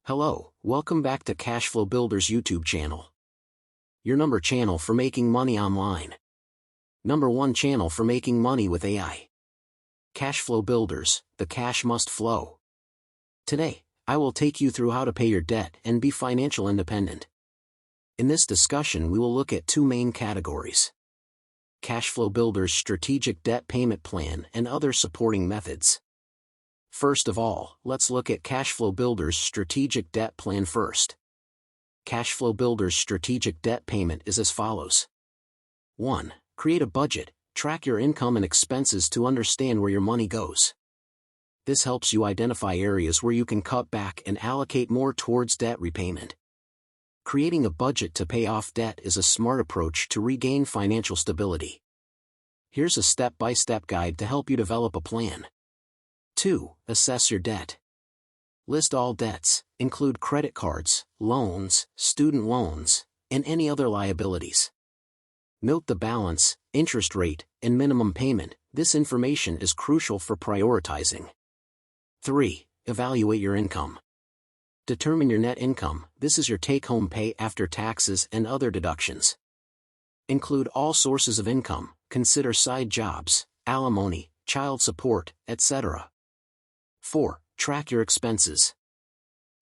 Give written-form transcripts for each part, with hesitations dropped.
Hello, welcome back to Cashflow Builders YouTube channel. Your number channel for making money online. Number one channel for making money with AI. Cashflow Builders, the cash must flow. Today, I will take you through how to pay your debt and be financial independent. In this discussion we will look at two main categories. Cashflow Builders' strategic debt payment plan and other supporting methods. First of all, let's look at Cashflow Builders' strategic debt plan first. Cashflow Builders' strategic debt payment is as follows. 1. Create a budget. Track your income and expenses to understand where your money goes. This helps you identify areas where you can cut back and allocate more towards debt repayment. Creating a budget to pay off debt is a smart approach to regain financial stability. Here's a step-by-step guide to help you develop a plan. 2. Assess your debt. List all debts, include credit cards, loans, student loans, and any other liabilities. Note the balance, interest rate, and minimum payment. This information is crucial for prioritizing. 3. Evaluate your income. Determine your net income. This is your take-home pay after taxes and other deductions. Include all sources of income. Consider side jobs, alimony, child support, etc. 4. Track your expenses.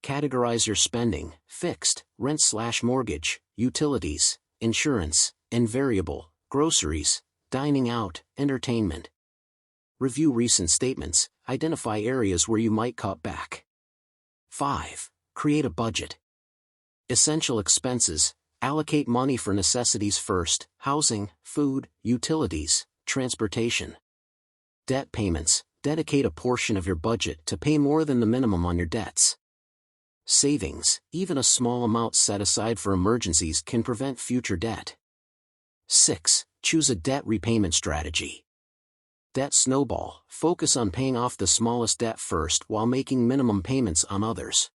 Categorize your spending: fixed, rent/mortgage, utilities, insurance, and variable, groceries, dining out, entertainment. Review recent statements. Identify areas where you might cut back. 5. Create a budget. Essential expenses. Allocate money for necessities first: housing, food, utilities, transportation. Debt payments. Dedicate a portion of your budget to pay more than the minimum on your debts. Savings. Even a small amount set aside for emergencies can prevent future debt. 6. Choose a debt repayment strategy. Debt snowball. Focus on paying off the smallest debt first while making minimum payments on others.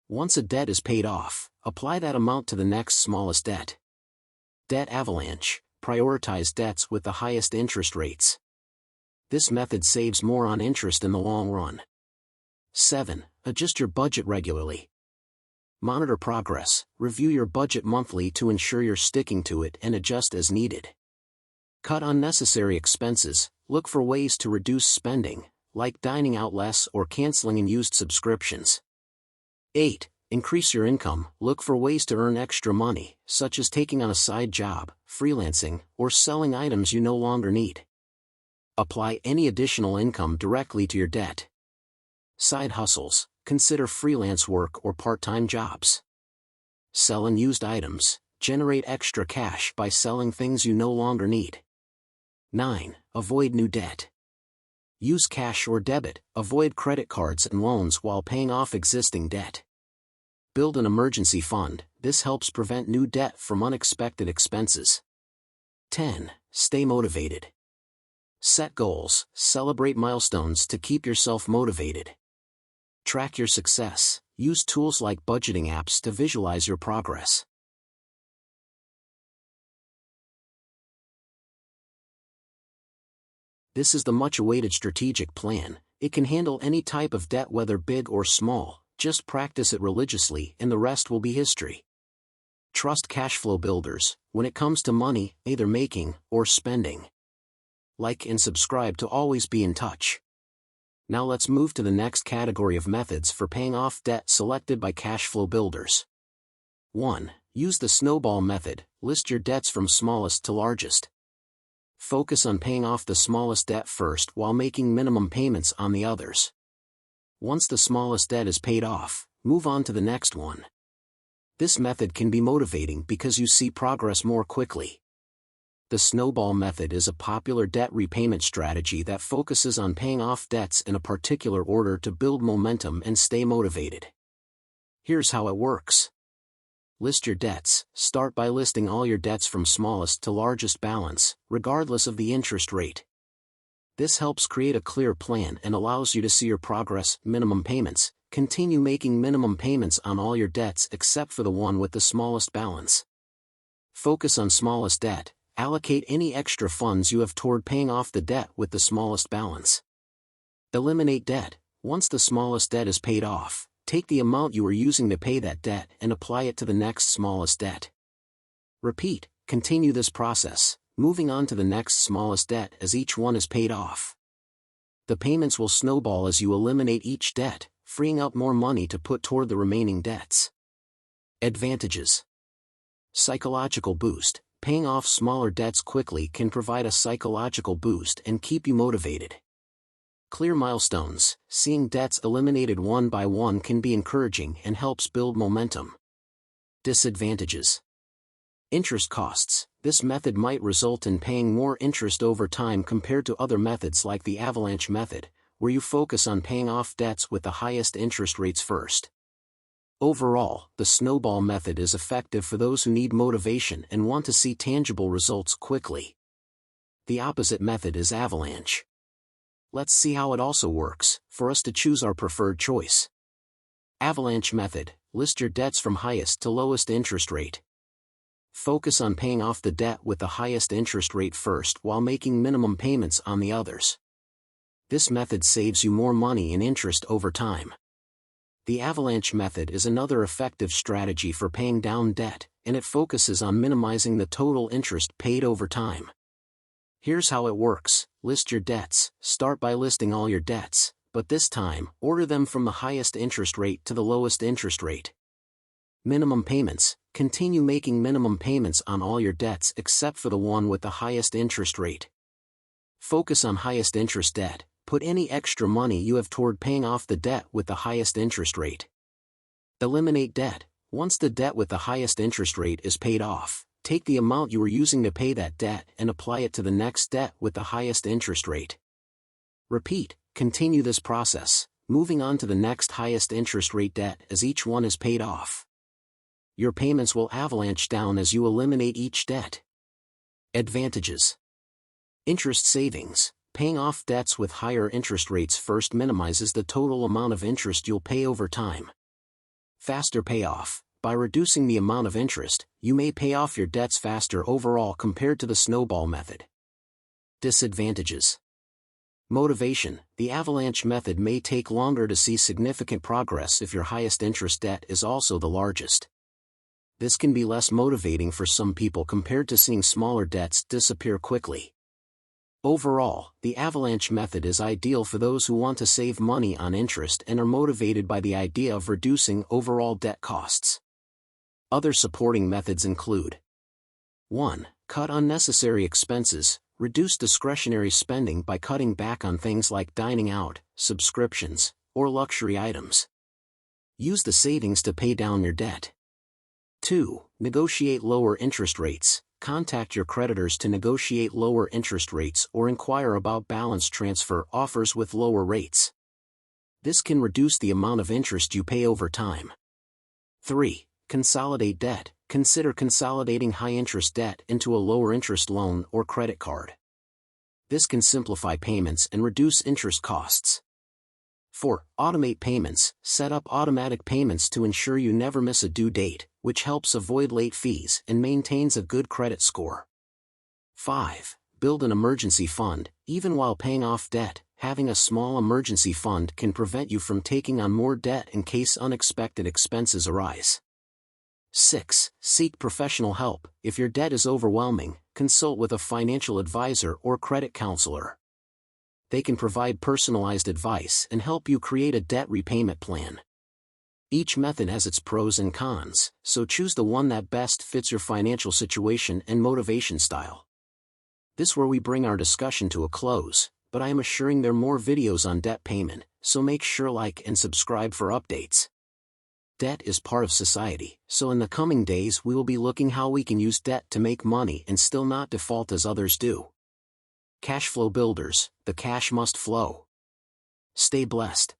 Once a debt is paid off, apply that amount to the next smallest debt. Debt avalanche. Prioritize debts with the highest interest rates. This method saves more on interest in the long run. 7. Adjust your budget regularly. Monitor progress. Review your budget monthly to ensure you're sticking to it and adjust as needed. Cut unnecessary expenses. Look for ways to reduce spending, like dining out less or canceling unused subscriptions. 8. Increase your income. Look for ways to earn extra money, such as taking on a side job, freelancing, or selling items you no longer need. Apply any additional income directly to your debt. Side hustles. Consider freelance work or part-time jobs. Sell unused items. Generate extra cash by selling things you no longer need. 9. Avoid new debt. Use cash or debit. Avoid credit cards and loans while paying off existing debt. Build an emergency fund. This helps prevent new debt from unexpected expenses. 10. Stay motivated. Set goals. Celebrate milestones to keep yourself motivated. Track your success. Use tools like budgeting apps to visualize your progress. This is the much-awaited strategic plan. It can handle any type of debt, whether big or small. Just practice it religiously and the rest will be history. Trust Cashflow Builders when it comes to money, either making or spending. Like and subscribe to always be in touch. Now let's move to the next category of methods for paying off debt selected by Cashflow Builders. 1. Use the snowball method. List your debts from smallest to largest. Focus on paying off the smallest debt first while making minimum payments on the others. Once the smallest debt is paid off, move on to the next one. This method can be motivating because you see progress more quickly. The snowball method is a popular debt repayment strategy that focuses on paying off debts in a particular order to build momentum and stay motivated. Here's how it works. List your debts. Start by listing all your debts from smallest to largest balance, regardless of the interest rate. This helps create a clear plan and allows you to see your progress. Minimum payments. Continue making minimum payments on all your debts except for the one with the smallest balance. Focus on smallest debt. Allocate any extra funds you have toward paying off the debt with the smallest balance. Eliminate debt. Once the smallest debt is paid off, take the amount you are using to pay that debt and apply it to the next smallest debt. Repeat, continue this process, moving on to the next smallest debt as each one is paid off. The payments will snowball as you eliminate each debt, freeing up more money to put toward the remaining debts. Advantages. Psychological boost. Paying off smaller debts quickly can provide a psychological boost and keep you motivated. Clear milestones. Seeing debts eliminated one by one can be encouraging and helps build momentum. Disadvantages. Interest costs. This method might result in paying more interest over time compared to other methods like the avalanche method, where you focus on paying off debts with the highest interest rates first. Overall, the snowball method is effective for those who need motivation and want to see tangible results quickly. The opposite method is avalanche. Let's see how it also works, for us to choose our preferred choice. Avalanche method. List your debts from highest to lowest interest rate. Focus on paying off the debt with the highest interest rate first while making minimum payments on the others. This method saves you more money in interest over time. The avalanche method is another effective strategy for paying down debt, and it focuses on minimizing the total interest paid over time. Here's how it works. List your debts. Start by listing all your debts, but this time, order them from the highest interest rate to the lowest interest rate. Minimum payments. Continue making minimum payments on all your debts except for the one with the highest interest rate. Focus on highest interest debt. Put any extra money you have toward paying off the debt with the highest interest rate. Eliminate debt. Once the debt with the highest interest rate is paid off, take the amount you were using to pay that debt and apply it to the next debt with the highest interest rate. Repeat, continue this process, moving on to the next highest interest rate debt as each one is paid off. Your payments will avalanche down as you eliminate each debt. Advantages. Interest savings. Paying off debts with higher interest rates first minimizes the total amount of interest you'll pay over time. Faster payoff. By reducing the amount of interest, you may pay off your debts faster overall compared to the snowball method. Disadvantages. Motivation. The avalanche method may take longer to see significant progress if your highest interest debt is also the largest. This can be less motivating for some people compared to seeing smaller debts disappear quickly. Overall, the avalanche method is ideal for those who want to save money on interest and are motivated by the idea of reducing overall debt costs. Other supporting methods include 1. Cut unnecessary expenses. Reduce discretionary spending by cutting back on things like dining out, subscriptions, or luxury items. Use the savings to pay down your debt. 2. Negotiate lower interest rates. Contact your creditors to negotiate lower interest rates or inquire about balance transfer offers with lower rates. This can reduce the amount of interest you pay over time. 3. Consolidate debt. Consider consolidating high-interest debt into a lower-interest loan or credit card. This can simplify payments and reduce interest costs. 4. Automate payments. Set up automatic payments to ensure you never miss a due date, which helps avoid late fees and maintains a good credit score. 5. Build an emergency fund. Even while paying off debt, having a small emergency fund can prevent you from taking on more debt in case unexpected expenses arise. 6. Seek professional help. If your debt is overwhelming, consult with a financial advisor or credit counselor. They can provide personalized advice and help you create a debt repayment plan. Each method has its pros and cons, so choose the one that best fits your financial situation and motivation style. This is where we bring our discussion to a close, but I am assuring there are more videos on debt payment, so make sure like and subscribe for updates. Debt is part of society, so in the coming days we will be looking how we can use debt to make money and still not default as others do. Cash flow builders, the cash must flow. Stay blessed.